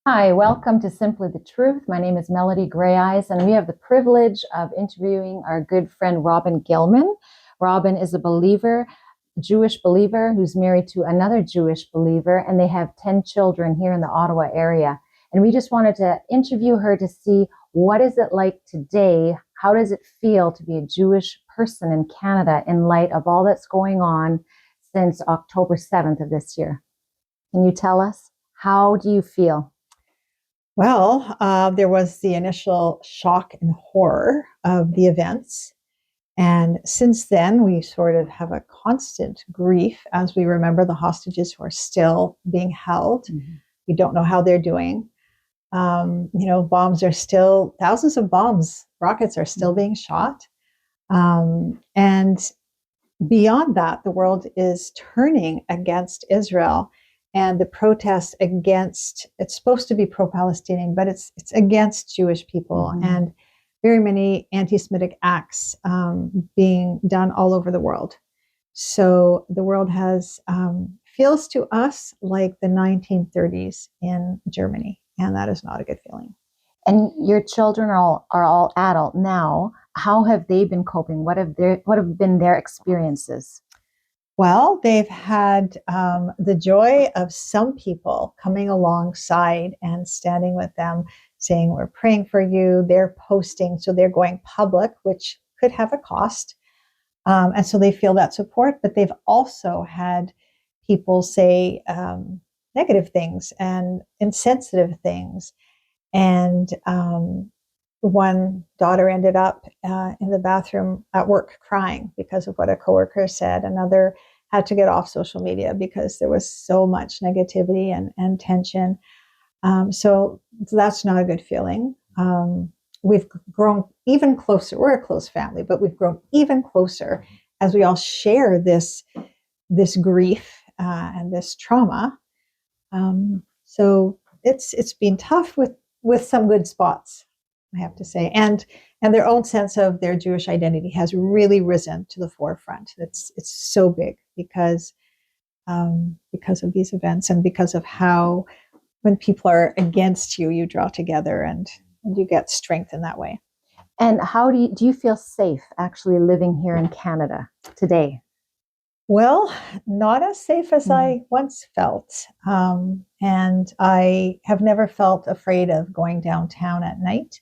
Hi, welcome to Simply the Truth. My name is Melodie Grey Eyes, and we have the privilege of interviewing our good friend Robin Gilman. Robin is a believer, Jewish believer, who's married to another Jewish believer, and they have 10 children here in the Ottawa area. And we just wanted to interview her to see what is it like today? How does it feel to be a Jewish person in Canada in light of all that's going on since October 7th of this year? Can you tell us? How do you feel? Well, there was the initial shock and horror of the events. And since then, we sort of have a constant grief as we remember the hostages who are still being held. Mm-hmm. We don't know how they're doing. Bombs are still, thousands of bombs, rockets are still being shot. And beyond that, the world is turning against Israel. And the protest against, it's supposed to be pro-Palestinian, but it's against Jewish people. Mm-hmm. And very many anti-Semitic acts being done all over the world. So the world has, feels to us like the 1930s in Germany. And that is not a good feeling. And your children are all adult now. How have they been coping? What have been their experiences? Well, they've had the joy of some people coming alongside and standing with them, saying, we're praying for you. They're posting, so they're going public, which could have a cost. And so they feel that support, but they've also had people say negative things and insensitive things. And one daughter ended up in the bathroom at work crying because of what a coworker said. Another had to get off social media because there was so much negativity and tension. So that's not a good feeling. We've grown even closer. We're a close family, but we've grown even closer as we all share this grief and this trauma. So it's been tough with some good spots, I have to say, and their own sense of their Jewish identity has really risen to the forefront. It's so big because of these events and because of how when people are against you, you draw together and you get strength in that way. And how do you feel safe actually living here in Canada today? Well, not as safe as I once felt. And I have never felt afraid of going downtown at night.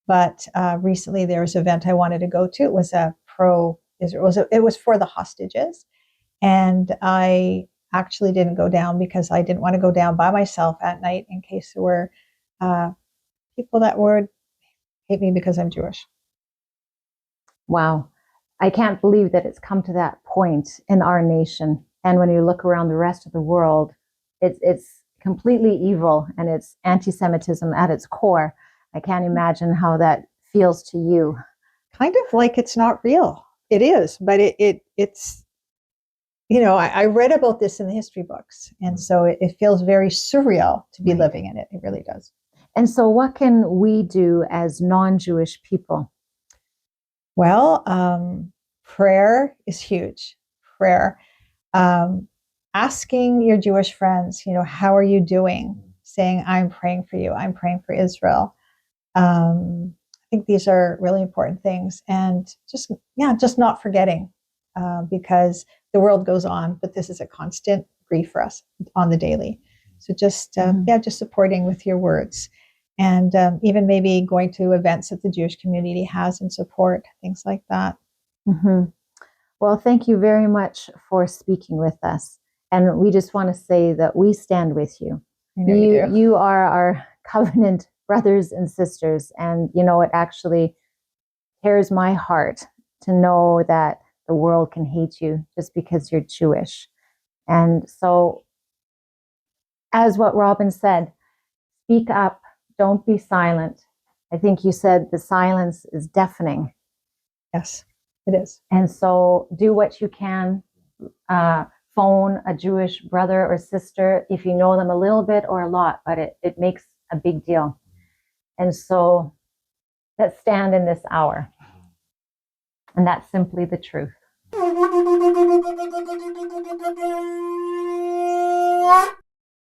But recently there was an event I wanted to go to. It was a pro-Israel. It was for the hostages. And I actually didn't go down because I didn't want to go down by myself at night in case there were people that would hate me because I'm Jewish. Wow. I can't believe that it's come to that point in our nation. And when you look around the rest of the world, it's completely evil and it's anti-Semitism at its core. I can't imagine how that feels to you. Kind of like it's not real. It is, but it's, I read about this in the history books. And so it feels very surreal to be living in it. It really does. And so what can we do as non-Jewish people? Well, prayer is huge. Prayer. Asking your Jewish friends, how are you doing? Saying, I'm praying for you. I'm praying for Israel. I think these are really important things. And just not forgetting because the world goes on, but this is a constant grief for us on the daily. So just supporting with your words. And even maybe going to events that the Jewish community has and support, things like that. Mm-hmm. Well, thank you very much for speaking with us. And we just want to say that we stand with you. You are our covenant brothers and sisters. And, it actually tears my heart to know that the world can hate you just because you're Jewish. And so, as what Robin said, speak up. Don't be silent. I think you said the silence is deafening. Yes, it is. And so do what you can. Phone a Jewish brother or sister if you know them a little bit or a lot, but it makes a big deal. And so that stand in this hour. And that's simply the truth.